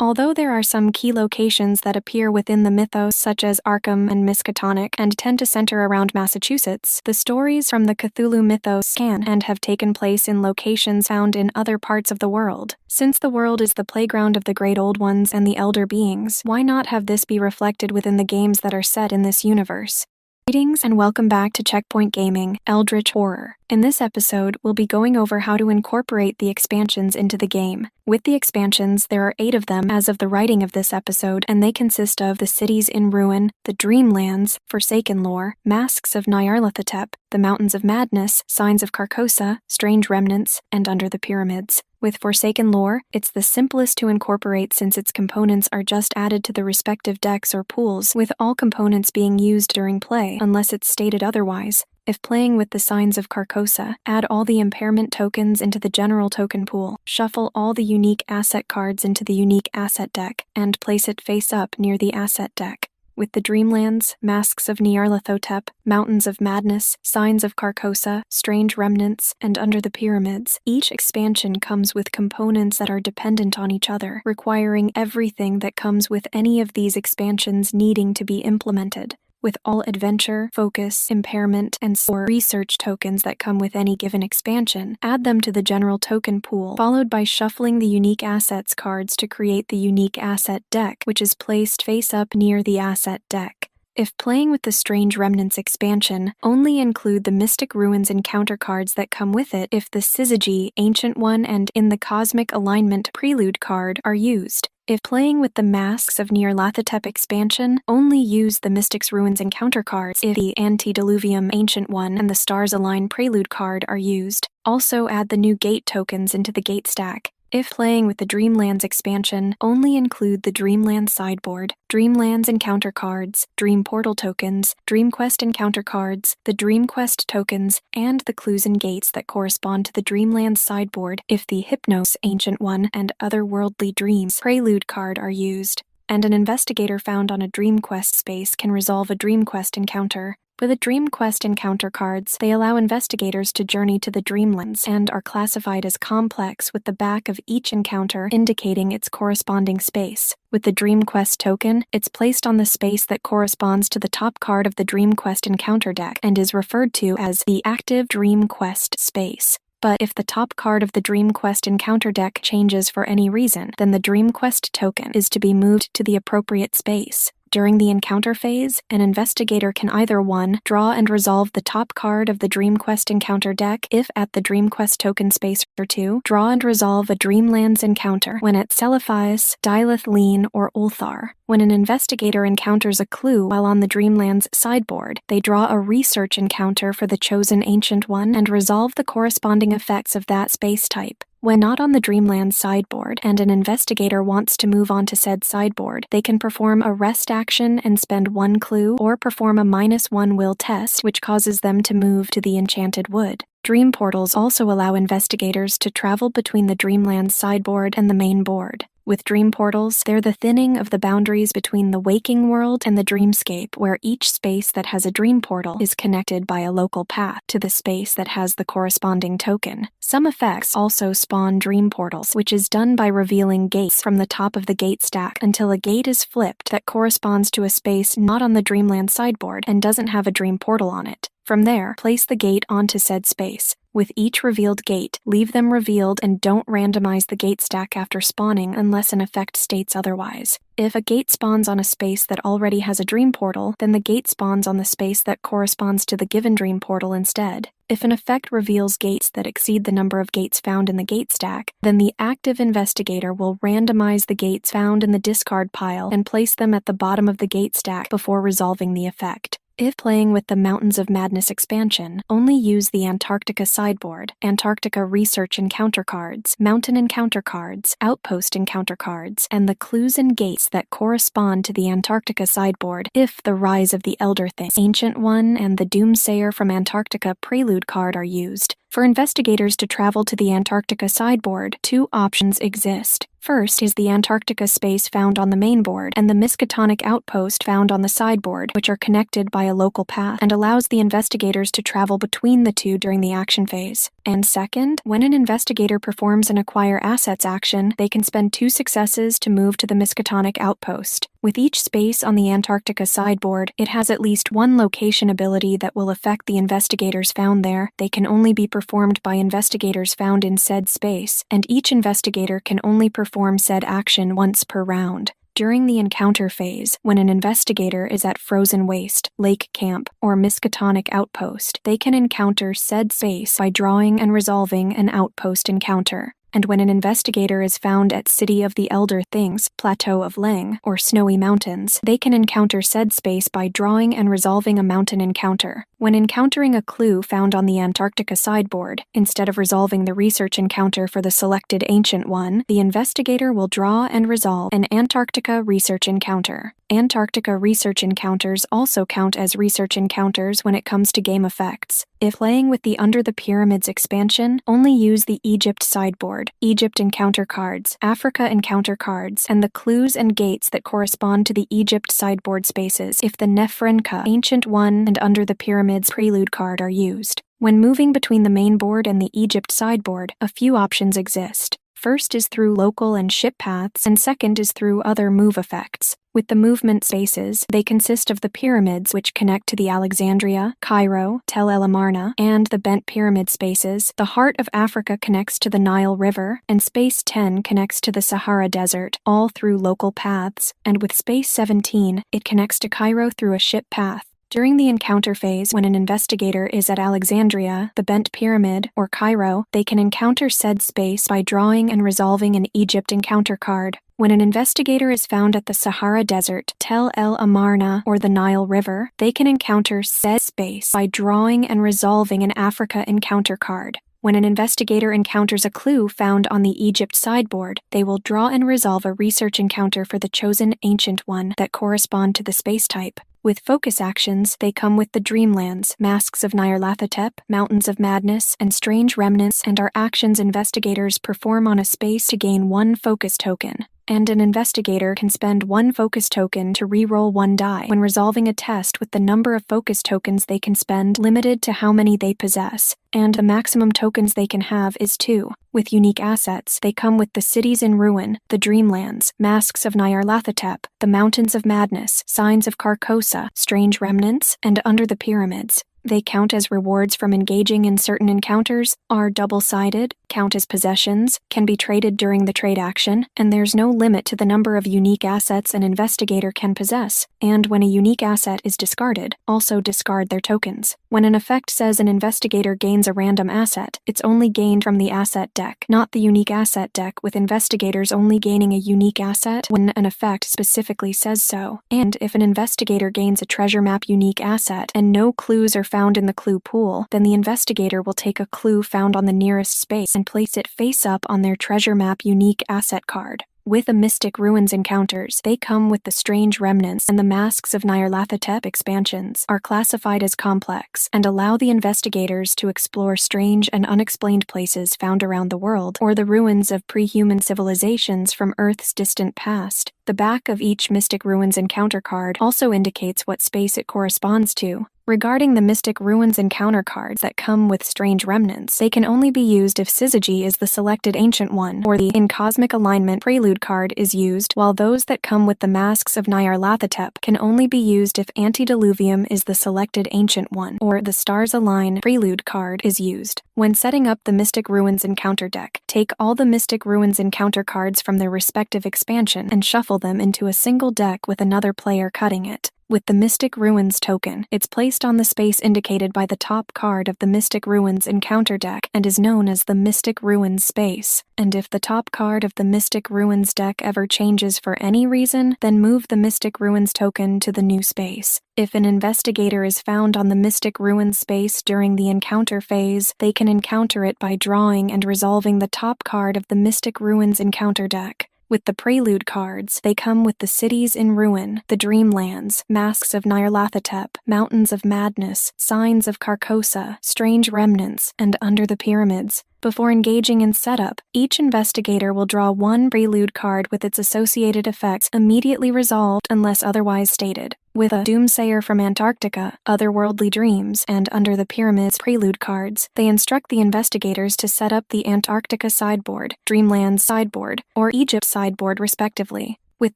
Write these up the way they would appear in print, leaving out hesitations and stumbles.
Although there are some key locations that appear within the mythos such as Arkham and Miskatonic and tend to center around Massachusetts, the stories from the Cthulhu mythos can and have taken place in locations found in other parts of the world. Since the world is the playground of the Great Old Ones and the Elder Beings, why not have this be reflected within the games that are set in this universe? Greetings and welcome back to Checkpoint Gaming, Eldritch Horror. In this episode, we'll be going over how to incorporate the expansions into the game. With the expansions, there are 8 of them as of the writing of this episode, and they consist of the Cities in Ruin, the Dreamlands, Forsaken Lore, Masks of Nyarlathotep, the Mountains of Madness, Signs of Carcosa, Strange Remnants, and Under the Pyramids. With Forsaken Lore, it's the simplest to incorporate since its components are just added to the respective decks or pools, with all components being used during play, unless it's stated otherwise. If playing with the Signs of Carcosa, add all the impairment tokens into the general token pool, shuffle all the unique asset cards into the unique asset deck, and place it face up near the asset deck. With the Dreamlands, Masks of Nyarlathotep, Mountains of Madness, Signs of Carcosa, Strange Remnants, and Under the Pyramids, each expansion comes with components that are dependent on each other, requiring everything that comes with any of these expansions needing to be implemented. With all adventure, focus, impairment, and or research tokens that come with any given expansion, add them to the general token pool, followed by shuffling the unique assets cards to create the unique asset deck, which is placed face up near the asset deck. If playing with the Strange Remnants expansion, only include the Mystic Ruins encounter cards that come with it if the Syzygy, Ancient One, and In the Cosmic Alignment Prelude card are used. If playing with the Masks of Nyarlathotep expansion, only use the Mystic's Ruins encounter cards if the Antediluvium Ancient One and the Stars Align Prelude card are used. Also add the new Gate tokens into the Gate stack. If playing with the Dreamlands expansion, only include the Dreamlands sideboard, Dreamlands encounter cards, Dream Portal tokens, DreamQuest encounter cards, the DreamQuest tokens, and the clues and gates that correspond to the Dreamlands sideboard if the Hypnos Ancient One and Otherworldly Dreams Prelude card are used. And an investigator found on a DreamQuest space can resolve a DreamQuest encounter. For the DreamQuest encounter cards, they allow investigators to journey to the Dreamlands and are classified as complex with the back of each encounter indicating its corresponding space. With the DreamQuest token, it's placed on the space that corresponds to the top card of the DreamQuest encounter deck and is referred to as the active DreamQuest space. But if the top card of the DreamQuest encounter deck changes for any reason, then the DreamQuest token is to be moved to the appropriate space. During the encounter phase, an investigator can either 1. Draw and resolve the top card of the DreamQuest encounter deck if at the DreamQuest token space, or 2. Draw and resolve a Dreamlands encounter when at Celephias, Dilith Lean, or Ulthar. When an investigator encounters a clue while on the Dreamlands sideboard, they draw a research encounter for the chosen Ancient One and resolve the corresponding effects of that space type. When not on the Dreamlands sideboard and an investigator wants to move on to said sideboard, they can perform a rest action and spend 1 clue or perform a -1 will test, which causes them to move to the Enchanted Wood. Dream portals also allow investigators to travel between the Dreamlands sideboard and the main board. With dream portals, they're the thinning of the boundaries between the waking world and the dreamscape, where each space that has a dream portal is connected by a local path to the space that has the corresponding token. Some effects also spawn dream portals, which is done by revealing gates from the top of the gate stack until a gate is flipped that corresponds to a space not on the Dreamland sideboard and doesn't have a dream portal on it. From there, place the gate onto said space. With each revealed gate, leave them revealed and don't randomize the gate stack after spawning unless an effect states otherwise. If a gate spawns on a space that already has a dream portal, then the gate spawns on the space that corresponds to the given dream portal instead. If an effect reveals gates that exceed the number of gates found in the gate stack, then the active investigator will randomize the gates found in the discard pile and place them at the bottom of the gate stack before resolving the effect. If playing with the Mountains of Madness expansion, only use the Antarctica sideboard, Antarctica research encounter cards, mountain encounter cards, outpost encounter cards, and the clues and gates that correspond to the Antarctica sideboard if the Rise of the Elder Thing, Ancient One, and the Doomsayer from Antarctica Prelude card are used. For investigators to travel to the Antarctica sideboard, 2 options exist. First is the Antarctica space found on the main board and the Miskatonic outpost found on the sideboard, which are connected by a local path and allows the investigators to travel between the two during the action phase. And second, when an investigator performs an Acquire Assets action, they can spend 2 successes to move to the Miskatonic outpost. With each space on the Antarctica sideboard, it has at least one location ability that will affect the investigators found there. They can only be performed by investigators found in said space, and each investigator can only perform said action once per round. During the encounter phase, when an investigator is at Frozen Waste, Lake Camp, or Miskatonic Outpost, they can encounter said space by drawing and resolving an outpost encounter. And when an investigator is found at City of the Elder Things, Plateau of Lang, or Snowy Mountains, they can encounter said space by drawing and resolving a mountain encounter. When encountering a clue found on the Antarctica sideboard, instead of resolving the research encounter for the selected Ancient One, the investigator will draw and resolve an Antarctica research encounter. Antarctica research encounters also count as research encounters when it comes to game effects. If playing with the Under the Pyramids expansion, only use the Egypt sideboard, Egypt encounter cards, Africa encounter cards, and the clues and gates that correspond to the Egypt sideboard spaces if the Nefrenka, Ancient One, and Under the Pyramids prelude card are used. When moving between the main board and the Egypt sideboard, a few options exist. First is through local and ship paths, and second is through other move effects. With the movement spaces, they consist of the pyramids which connect to the Alexandria, Cairo, Tel El Amarna, and the Bent Pyramid spaces. The Heart of Africa connects to the Nile River, and Space 10 connects to the Sahara Desert, all through local paths, and with Space 17, it connects to Cairo through a ship path. During the encounter phase, when an investigator is at Alexandria, the Bent Pyramid, or Cairo, they can encounter said space by drawing and resolving an Egypt encounter card. When an investigator is found at the Sahara Desert, Tel El Amarna, or the Nile River, they can encounter said space by drawing and resolving an Africa encounter card. When an investigator encounters a clue found on the Egypt sideboard, they will draw and resolve a research encounter for the chosen Ancient One that correspond to the space type. With focus actions, they come with the Dreamlands, Masks of Nyarlathotep, Mountains of Madness, and Strange Remnants, and are actions investigators perform on a space to gain 1 focus token. And an investigator can spend 1 focus token to re-roll 1 die when resolving a test with the number of focus tokens they can spend limited to how many they possess, and the maximum tokens they can have is 2. With unique assets, they come with the Cities in Ruin, the Dreamlands, Masks of Nyarlathotep, the Mountains of Madness, Signs of Carcosa, Strange Remnants, and Under the Pyramids. They count as rewards from engaging in certain encounters, are double-sided, count as possessions, can be traded during the trade action, and there's no limit to the number of unique assets an investigator can possess. And when a unique asset is discarded, also discard their tokens. When an effect says an investigator gains a random asset, it's only gained from the asset deck, not the unique asset deck, with investigators only gaining a unique asset when an effect specifically says so. And if an investigator gains a treasure map unique asset and no clues are found in the clue pool, then the investigator will take a clue found on the nearest space and place it face up on their treasure map unique asset card. With the Mystic Ruins encounters, they come with the Strange Remnants, and the Masks of Nyarlathotep expansions are classified as complex and allow the investigators to explore strange and unexplained places found around the world, or the ruins of pre-human civilizations from Earth's distant past. The back of each Mystic Ruins encounter card also indicates what space it corresponds to. Regarding the Mystic Ruins encounter cards that come with Strange Remnants, they can only be used if Syzygy is the selected Ancient One, or the In Cosmic Alignment Prelude card is used, while those that come with the Masks of Nyarlathotep can only be used if Antediluvium is the selected Ancient One, or the Stars Align Prelude card is used. When setting up the Mystic Ruins encounter deck, take all the Mystic Ruins encounter cards from their respective expansion and shuffle them into a single deck with another player cutting it. With the Mystic Ruins token, it's placed on the space indicated by the top card of the Mystic Ruins encounter deck and is known as the Mystic Ruins space. And if the top card of the Mystic Ruins deck ever changes for any reason, then move the Mystic Ruins token to the new space. If an investigator is found on the Mystic Ruins space during the encounter phase, they can encounter it by drawing and resolving the top card of the Mystic Ruins encounter deck. With the Prelude cards, they come with the Cities in Ruin, the Dreamlands, Masks of Nyarlathotep, Mountains of Madness, Signs of Carcosa, Strange Remnants, and Under the Pyramids. Before engaging in setup, each investigator will draw one prelude card with its associated effects immediately resolved unless otherwise stated. With a Doomsayer from Antarctica, Otherworldly Dreams, and Under the Pyramids prelude cards, they instruct the investigators to set up the Antarctica sideboard, Dreamlands sideboard, or Egypt sideboard respectively. With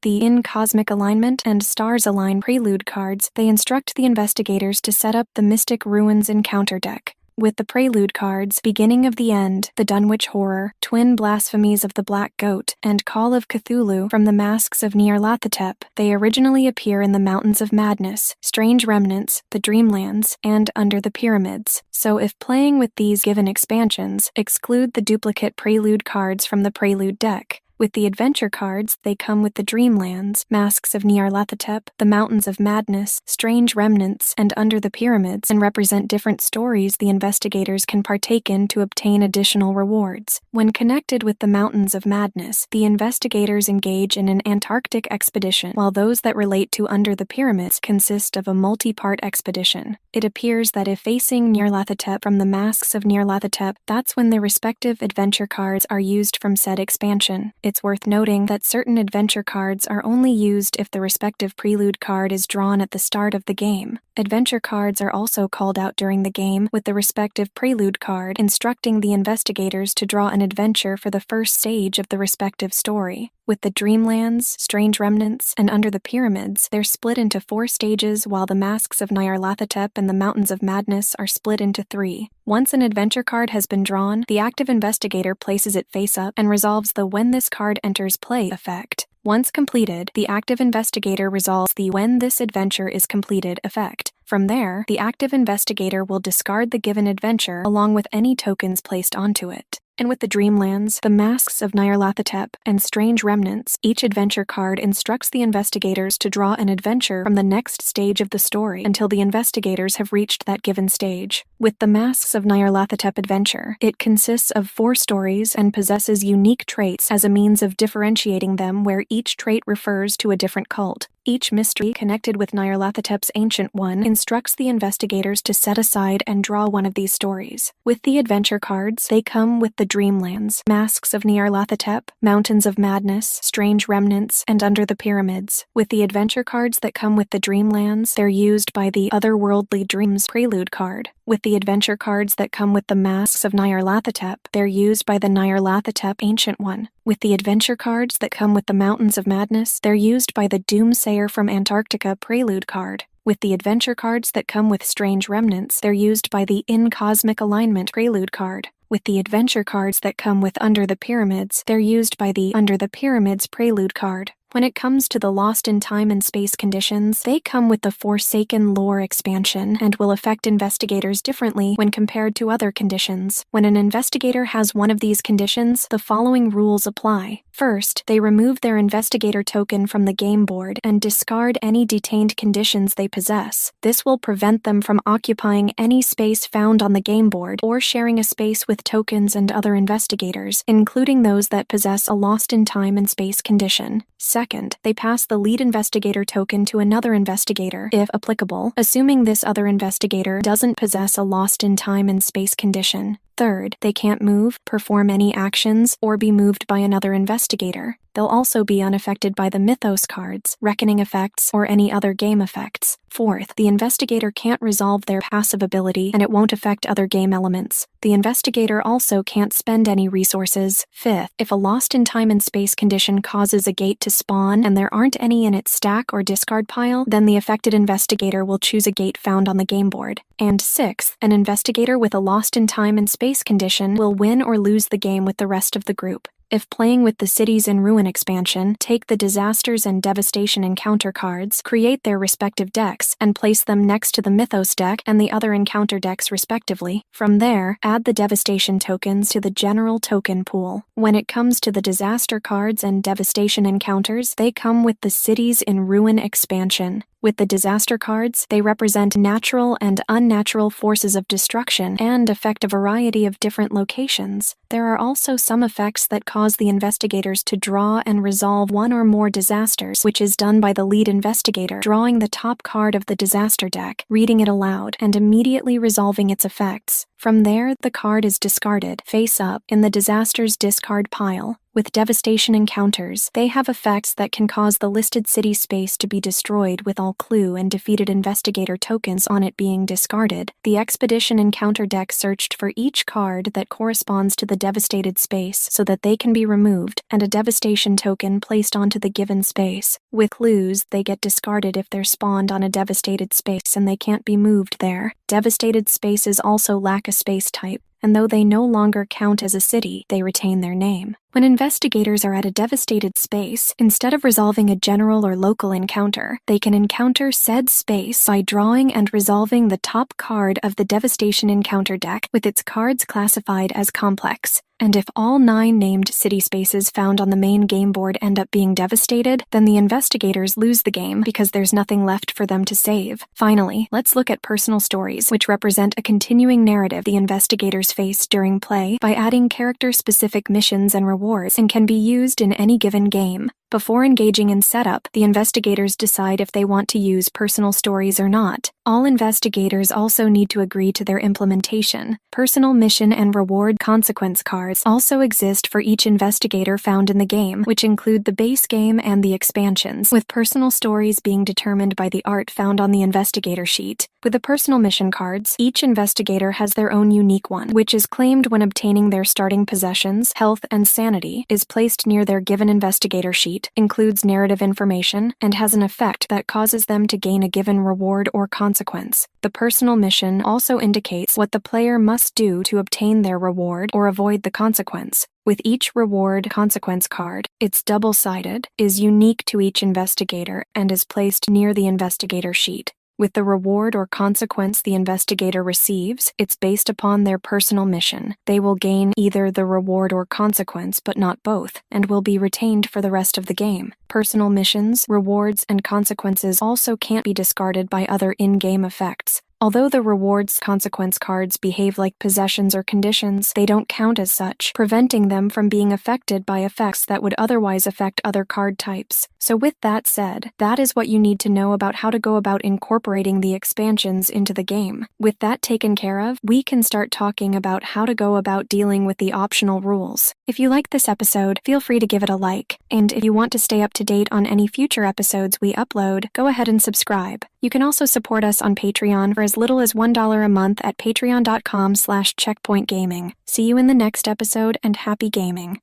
the In Cosmic Alignment and Stars Align prelude cards, they instruct the investigators to set up the Mystic Ruins encounter deck. With the prelude cards, Beginning of the End, the Dunwich Horror, Twin Blasphemies of the Black Goat, and Call of Cthulhu from the Masks of Nyarlathotep, they originally appear in the Mountains of Madness, Strange Remnants, the Dreamlands, and Under the Pyramids. So if playing with these given expansions, exclude the duplicate prelude cards from the prelude deck. With the adventure cards, they come with the Dreamlands, Masks of Nyarlathotep, the Mountains of Madness, Strange Remnants, and Under the Pyramids, and represent different stories the investigators can partake in to obtain additional rewards. When connected with the Mountains of Madness, the investigators engage in an Antarctic expedition, while those that relate to Under the Pyramids consist of a multi-part expedition. It appears that if facing Nyarlathotep from the Masks of Nyarlathotep, that's when the respective adventure cards are used from said expansion. It's worth noting that certain adventure cards are only used if the respective prelude card is drawn at the start of the game. Adventure cards are also called out during the game, with the respective prelude card instructing the investigators to draw an adventure for the first stage of the respective story. With the Dreamlands, Strange Remnants, and Under the Pyramids, they're split into 4 stages, while the Masks of Nyarlathotep and the Mountains of Madness are split into 3. Once an adventure card has been drawn, the active investigator places it face up and resolves the When this card enters play effect. Once completed, the active investigator resolves the When this adventure is completed effect. From there, the active investigator will discard the given adventure along with any tokens placed onto it. And with the Dreamlands, the Masks of Nyarlathotep, and Strange Remnants, each adventure card instructs the investigators to draw an adventure from the next stage of the story until the investigators have reached that given stage. With the Masks of Nyarlathotep adventure, it consists of 4 stories and possesses unique traits as a means of differentiating them, where each trait refers to a different cult. Each mystery connected with Nyarlathotep's Ancient One instructs the investigators to set aside and draw one of these stories. With the adventure cards, they come with the Dreamlands, Masks of Nyarlathotep, Mountains of Madness, Strange Remnants, and Under the Pyramids. With the adventure cards that come with the Dreamlands, they're used by the Otherworldly Dreams prelude card. With the adventure cards that come with the Masks of Nyarlathotep, they're used by the Nyarlathotep Ancient One. With the adventure cards that come with the Mountains of Madness, they're used by the Doomsayer from Antarctica prelude card. With the adventure cards that come with Strange Remnants, they're used by the In Cosmic Alignment prelude card. With the adventure cards that come with Under the Pyramids, they're used by the Under the Pyramids prelude card. When it comes to the Lost in Time and Space conditions, they come with the Forsaken Lore expansion and will affect investigators differently when compared to other conditions. When an investigator has one of these conditions, the following rules apply. First, they remove their investigator token from the game board and discard any detained conditions they possess. This will prevent them from occupying any space found on the game board or sharing a space with tokens and other investigators, including those that possess a Lost in Time and Space condition. Second, they pass the lead investigator token to another investigator, if applicable, assuming this other investigator doesn't possess a Lost in Time and Space condition. Third, they can't move, perform any actions, or be moved by another investigator. They'll also be unaffected by the Mythos cards, Reckoning effects, or any other game effects. Fourth, the investigator can't resolve their passive ability, and it won't affect other game elements. The investigator also can't spend any resources. Fifth, if a Lost in Time and Space condition causes a gate to spawn and there aren't any in its stack or discard pile, then the affected investigator will choose a gate found on the game board. And sixth, an investigator with a Lost in Time and Space condition will win or lose the game with the rest of the group. If playing with the Cities in Ruin expansion, take the Disasters and Devastation encounter cards, create their respective decks, and place them next to the Mythos deck and the other encounter decks respectively. From there, add the Devastation tokens to the general token pool. When it comes to the Disaster cards and Devastation encounters, they come with the Cities in Ruin expansion. With the disaster cards, they represent natural and unnatural forces of destruction and affect a variety of different locations. There are also some effects that cause the investigators to draw and resolve one or more disasters, which is done by the lead investigator drawing the top card of the disaster deck, reading it aloud, and immediately resolving its effects. From there, the card is discarded, face up, in the disaster's discard pile. With devastation encounters, they have effects that can cause the listed city space to be destroyed with all clue and defeated investigator tokens on it being discarded. The expedition encounter deck searched for each card that corresponds to the devastated space so that they can be removed, and a devastation token placed onto the given space. With clues, they get discarded if they're spawned on a devastated space and they can't be moved there. Devastated spaces also lack a space type, and though they no longer count as a city, they retain their name. When investigators are at a devastated space, instead of resolving a general or local encounter, they can encounter said space by drawing and resolving the top card of the devastation encounter deck with its cards classified as complex. And if all 9 named city spaces found on the main game board end up being devastated, then the investigators lose the game because there's nothing left for them to save. Finally, let's look at personal stories, which represent a continuing narrative the investigators face during play by adding character-specific missions and rewards, and can be used in any given game. Before engaging in setup, the investigators decide if they want to use personal stories or not. All investigators also need to agree to their implementation. Personal mission and reward consequence cards also exist for each investigator found in the game, which include the base game and the expansions, with personal stories being determined by the art found on the investigator sheet. With the personal mission cards, each investigator has their own unique one, which is claimed when obtaining their starting possessions, health, and sanity, is placed near their given investigator sheet, includes narrative information, and has an effect that causes them to gain a given reward or consequence. The personal mission also indicates what the player must do to obtain their reward or avoid the consequence. With each reward consequence card, it's double-sided, is unique to each investigator, and is placed near the investigator sheet. With the reward or consequence the investigator receives, it's based upon their personal mission. They will gain either the reward or consequence, but not both, and will be retained for the rest of the game. Personal missions, rewards, and consequences also can't be discarded by other in-game effects. Although the rewards consequence cards behave like possessions or conditions, they don't count as such, preventing them from being affected by effects that would otherwise affect other card types. So with that said, that is what you need to know about how to go about incorporating the expansions into the game. With that taken care of, we can start talking about how to go about dealing with the optional rules. If you liked this episode, feel free to give it a like, and if you want to stay up to date on any future episodes we upload, go ahead and subscribe. You can also support us on Patreon for as little as $1 a month at patreon.com/checkpointgaming. See you in the next episode, and happy gaming.